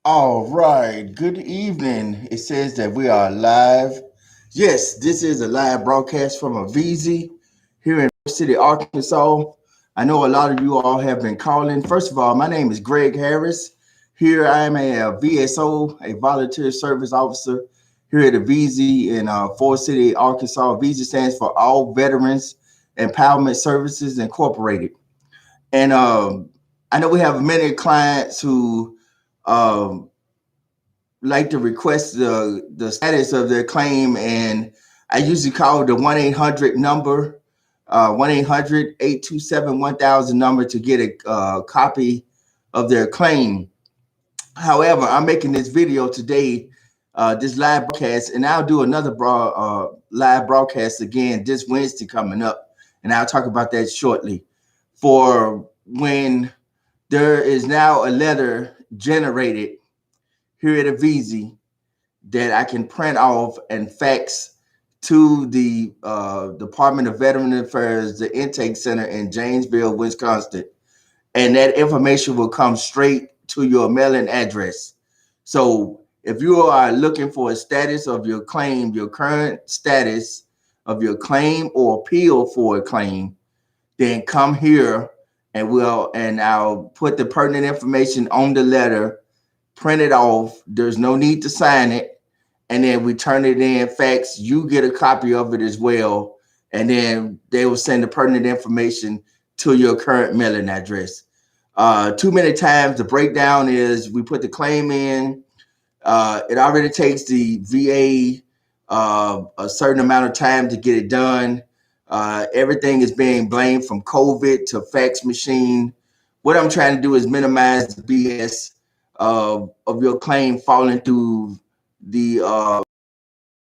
All right. Good evening. It says that we are live. Yes, this is a live broadcast from Avizi here in City, Arkansas. I know a lot of you all have been calling. First of all, my name is Greg Harris. Here I am a VSO, a volunteer service officer here at Avizi in Forest City, Arkansas. Avizi stands for All Veterans Empowerment Services Incorporated. And I know we have many clients who um, like to request the status of their claim, and I usually call the 1-800 number, 1-800-827-1000 number to get a copy of their claim. However, I'm making this video today, this live broadcast, and I'll do another live broadcast again this Wednesday coming up, and I'll talk about that shortly. For when there is now a letter generated here at Avizi that I can print off and fax to the Department of Veteran Affairs, the intake center in Janesville, Wisconsin, and that information will come straight to your mailing address. So if you are looking for a status of your claim, your current status of your claim or appeal for a claim, then come here and I'll put the pertinent information on the letter, print it off. There's no need to sign it. And then we turn it in, fax. You get a copy of it as well. And then they will send the pertinent information to your current mailing address. Too many times the breakdown is we put the claim in. It already takes the VA a certain amount of time to get it done. Everything is being blamed from COVID to fax machine. What I'm trying to do is minimize the BS of your claim falling through the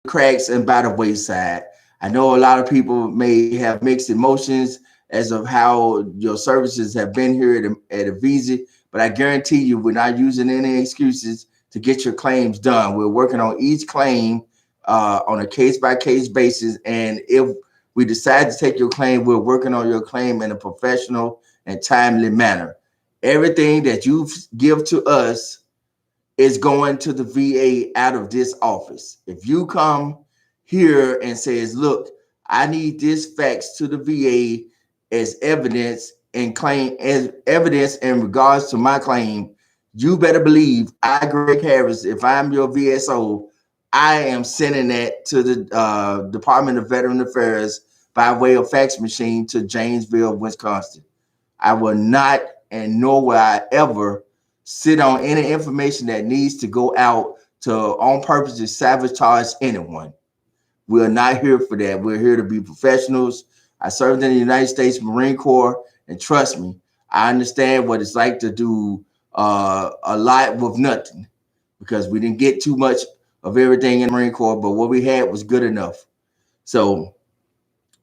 cracks and by the wayside. I know a lot of people may have mixed emotions as of how your services have been here at Avizi, but I guarantee you we're not using any excuses to get your claims done. We're working on each claim on a case-by-case basis, and if we decide to take your claim, we're working on your claim in a professional and timely manner. Everything that you give to us is going to the VA out of this office. If you come here and says, look, I need this fax to the VA as evidence and claim as evidence in regards to my claim, you better believe I, Greg Harris, if I'm your VSO, I am sending that to the Department of Veteran Affairs by way of fax machine to Janesville, Wisconsin. I will not, and nor will I ever sit on any information that needs to go out to on purpose to sabotage anyone. We're not here for that. We're here to be professionals. I served in the United States Marine Corps, and trust me, I understand what it's like to do a lot with nothing, because we didn't get too much of everything in the Marine Corps, but what we had was good enough. So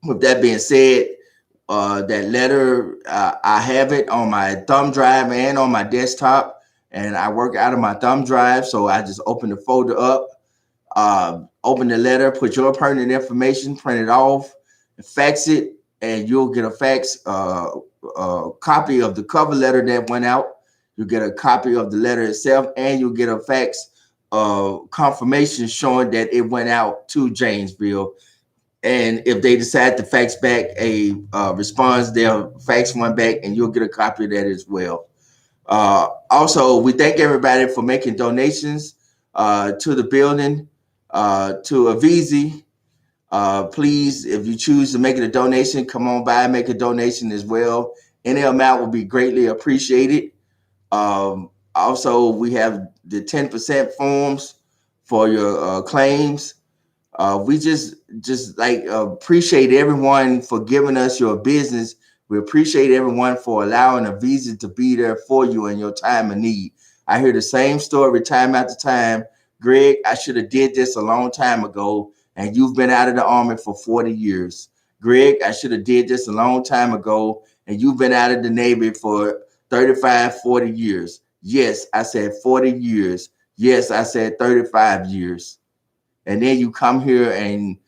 with that being said, that letter, I have it on my thumb drive and on my desktop, and I work out of my thumb drive. So I just open the folder up, open the letter, put your pertinent information, print it off, fax it, and you'll get a fax copy of the cover letter that went out. You'll get a copy of the letter itself, and you'll get a fax confirmation showing that it went out to Janesville. And if they decide to fax back a response, they'll fax one back, and you'll get a copy of that as well. Also, we thank everybody for making donations to the building, to Avizi. Please, if you choose to make it a donation, come on by and make a donation as well. Any amount will be greatly appreciated. Also, we have the 10% forms for your claims. We just like appreciate everyone for giving us your business. We appreciate everyone for allowing Avizi to be there for you in your time of need. I hear the same story time after time. Greg, I should have did this a long time ago, and you've been out of the Army for 40 years. Greg, I should have did this a long time ago, and you've been out of the Navy for 35, 40 years. Yes, I said 40 years. Yes, I said 35 years. And then you come here and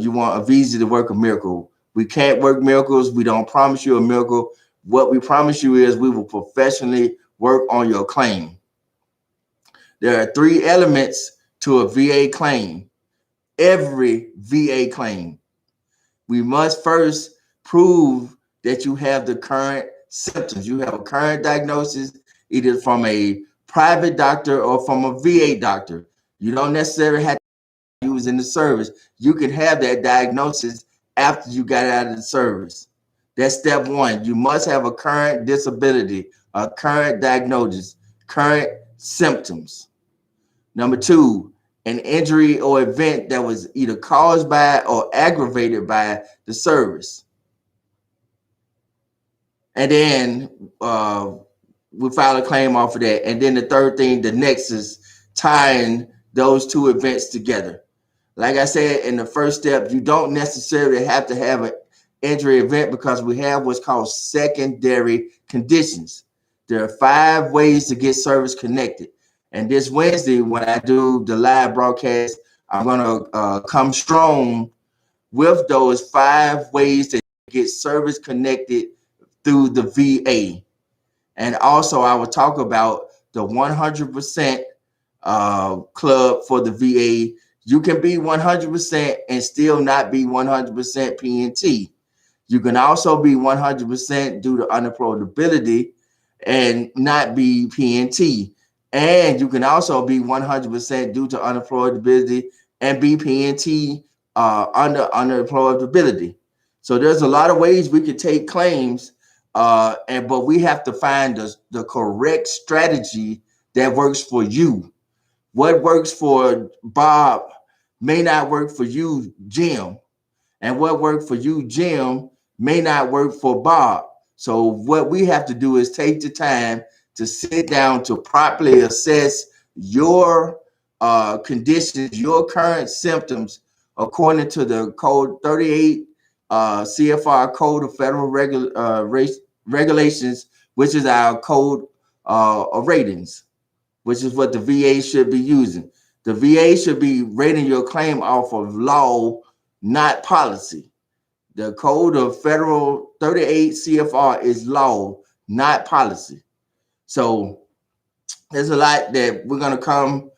you want Avizi to work a miracle. We can't work miracles. We don't promise you a miracle. What we promise you is we will professionally work on your claim. There are 3 elements to a VA claim. Every VA claim. We must first prove that you have the current symptoms. You have a current diagnosis, either from a private doctor or from a VA doctor. You don't necessarily have to use in the service. You can have that diagnosis after you got out of the service. That's step 1. You must have a current disability, a current diagnosis, current symptoms. Number 2, an injury or event that was either caused by or aggravated by the service. And then we file a claim off of that. And then the third thing, the nexus, tying those 2 events together. Like I said, in the first step, you don't necessarily have to have an injury event because we have what's called secondary conditions. There are 5 ways to get service connected. And this Wednesday, when I do the live broadcast, I'm going to come strong with those 5 ways to get service connected through the VA. And also, I will talk about the 100% club for the VA. You can be 100% and still not be 100% PNT. You can also be 100% due to unemployability and not be PNT. And you can also be 100% due to unemployability and be PNT under unemployability. So there's a lot of ways we could take claims, but we have to find the correct strategy that works for you. What works for Bob may not work for you, Jim. And what worked for you, Jim, may not work for Bob. So what we have to do is take the time to sit down to properly assess your conditions, your current symptoms, according to the Code 38 CFR Code of Federal Regulations, which is our code of ratings, which is what the VA should be using. The VA should be rating your claim off of law, not policy. The Code of Federal 38 CFR is law, not policy. So there's a lot that we're going to come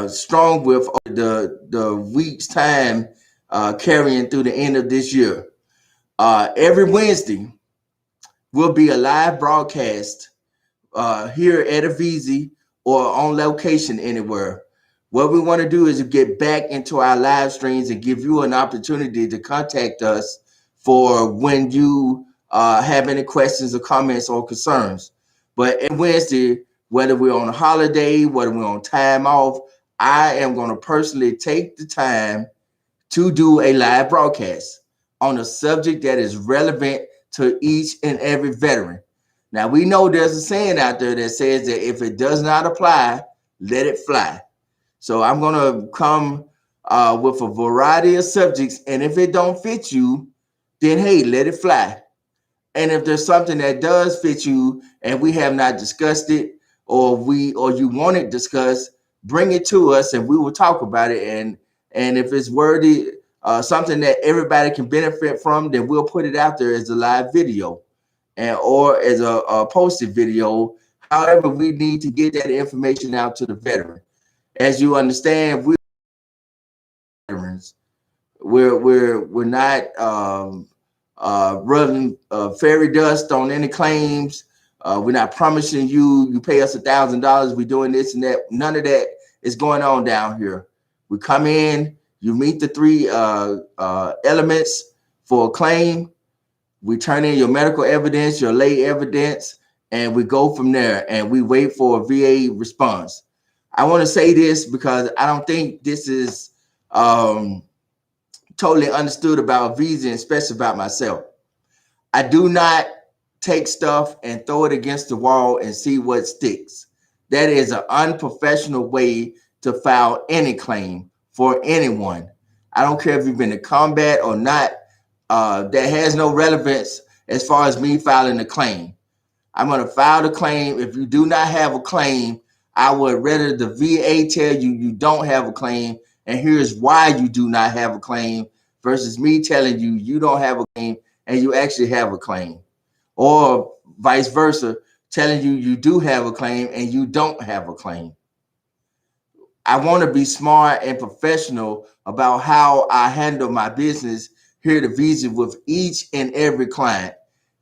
strong with the week's time carrying through the end of this year. Every Wednesday will be a live broadcast here at Avizi or on location anywhere. What we want to do is get back into our live streams and give you an opportunity to contact us for when you have any questions or comments or concerns. But every Wednesday, whether we're on a holiday, whether we're on time off, I am going to personally take the time to do a live broadcast on a subject that is relevant to each and every veteran. Now, we know there's a saying out there that says that if it does not apply, let it fly. So I'm going to come with a variety of subjects, and if it don't fit you, then hey, let it fly. And if there's something that does fit you and we have not discussed it, or you want it discussed, bring it to us and we will talk about it. And if it's worthy, something that everybody can benefit from, then we'll put it out there as a live video or as a posted video. However, we need to get that information out to the veteran. As you understand, we're veterans. We're not rubbing fairy dust on any claims. We're not promising you pay us $1,000. We're doing this and that. None of that is going on down here. We come in, you meet the 3 elements for a claim. We turn in your medical evidence, your lay evidence, and we go from there and we wait for a VA response. I want to say this because I don't think this is totally understood about Visa, and especially about myself. I do not take stuff and throw it against the wall and see what sticks. That is an unprofessional way to file any claim for anyone. I don't care if you've been in combat or not. That has no relevance as far as me filing a claim. I'm going to file the claim. If you do not have a claim, I would rather the VA tell you you don't have a claim and here's why you do not have a claim versus me telling you you don't have a claim and you actually have a claim, or vice versa, telling you you do have a claim and you don't have a claim. I want to be smart and professional about how I handle my business here at Avisa with each and every client.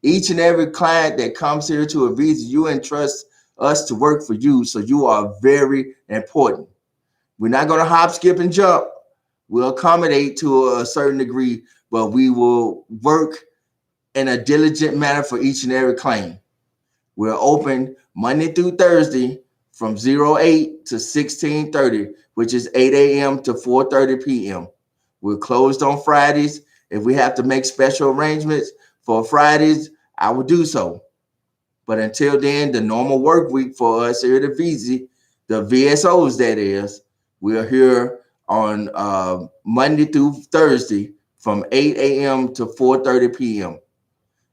Each and every client that comes here to Avisa, you entrust us to work for you, so you are very important. We're not going to hop, skip, and jump. We'll accommodate to a certain degree, but we will work in a diligent manner for each and every claim. We're open Monday through Thursday from 08 to 16:30, which is 8 a.m. to 4:30 p.m. We're closed on Fridays. If we have to make special arrangements for Fridays, I will do so. But until then, the normal work week for us here at Avisa, the VSOs that is, we're here on Monday through Thursday from 8 a.m. to 4:30 p.m.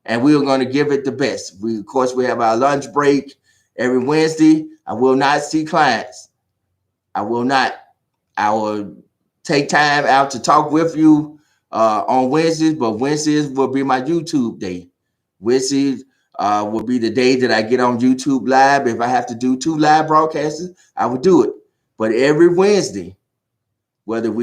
And we are going to give it the best. Of course, we have our lunch break every Wednesday. I will not see clients. I will not. I will take time out to talk with you on Wednesdays, but Wednesdays will be my YouTube day. Wednesdays will be the day that I get on YouTube Live. If I have to do 2 live broadcasts, I will do it. But every Wednesday, whether I'm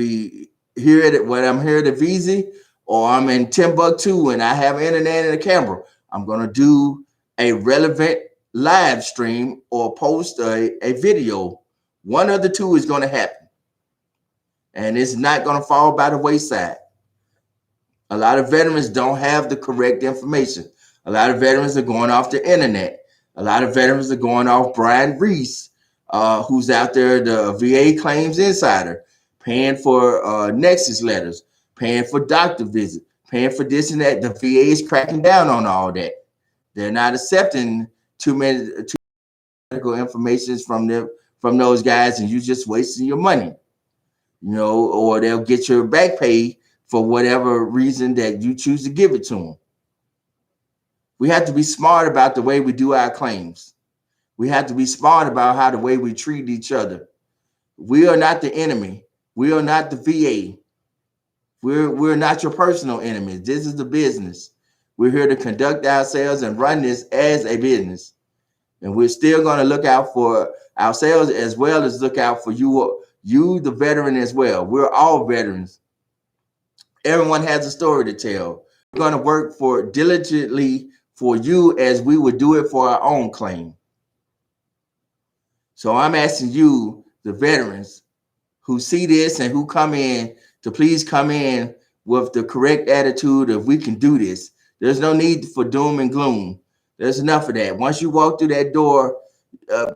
here at Avisa or I'm in Timbuktu and I have internet and a camera, I'm going to do a relevant live stream or post a video. One of the two is going to happen. And it's not going to fall by the wayside. A lot of veterans don't have the correct information. A lot of veterans are going off the internet. A lot of veterans are going off Brian Reese, who's out there, the VA Claims Insider, paying for Nexus letters, paying for doctor visits, paying for this and that. The VA is cracking down on all that. They're not accepting too medical information from those guys, and you're just wasting your money, or they'll get your back pay for whatever reason that you choose to give it to them. We have to be smart about the way we do our claims. We have to be smart about how the way we treat each other. We are not the enemy. We are not the VA. We're not your personal enemies. This is the business. We're here to conduct ourselves and run this as a business. And we're still going to look out for ourselves as well as look out for you, the veteran, as well. We're all veterans. Everyone has a story to tell. We're going to work diligently for you as we would do it for our own claim. So I'm asking you, the veterans who see this and who come in, to please come in with the correct attitude of we can do this. There's no need for doom and gloom. There's enough of that. Once you walk through that door,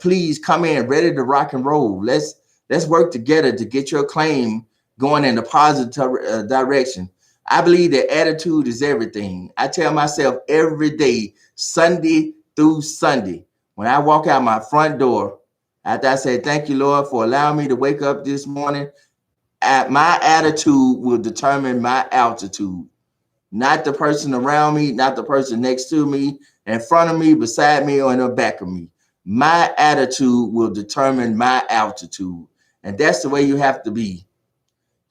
please come in ready to rock and roll. Let's work together to get your claim going in a positive direction. I believe that attitude is everything. I tell myself every day, Sunday through Sunday, when I walk out my front door, after I say, thank you, Lord, for allowing me to wake up this morning, my attitude will determine my altitude. Not the person around me, not the person next to me, in front of me, beside me, or in the back of me. My attitude will determine my altitude. And that's the way you have to be.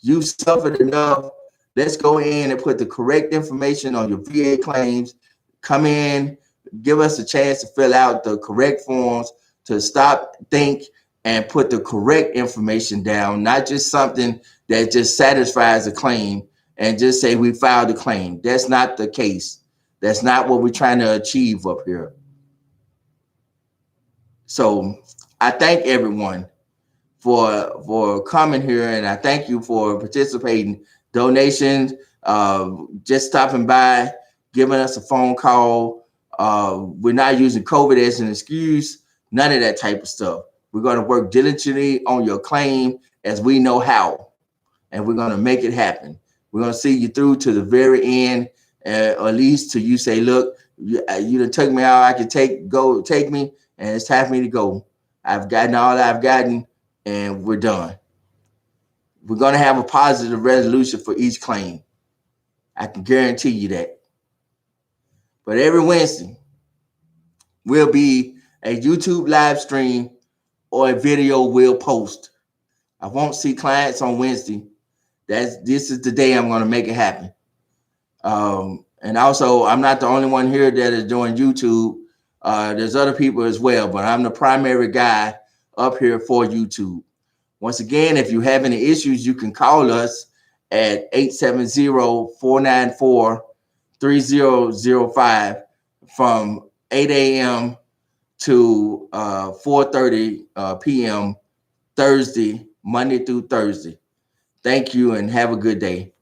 You've suffered enough. Let's go in and put the correct information on your VA claims. Come in, give us a chance to fill out the correct forms, to stop, think, and put the correct information down, not just something that just satisfies a claim and just say we filed a claim. That's not the case. That's not what we're trying to achieve up here. So I thank everyone for coming here, and I thank you for participating. Donations, just stopping by, giving us a phone call. We're not using COVID as an excuse, none of that type of stuff. We're going to work diligently on your claim as we know how, and we're going to make it happen. We're going to see you through to the very end, or at least till you say, look, you done took me out I could take me, and it's time for me to go. I've gotten all I've gotten, and we're done. We're going to have a positive resolution for each claim. I can guarantee you that. But every Wednesday will be a YouTube live stream or a video we'll post. I won't see clients on Wednesday. This is the day I'm going to make it happen. And also, I'm not the only one here that is doing YouTube. There's other people as well, but I'm the primary guy up here for YouTube. Once again, if you have any issues, you can call us at 870-494-3005 from 8 a.m. to 4:30 p.m. Thursday, Monday through Thursday. Thank you and have a good day.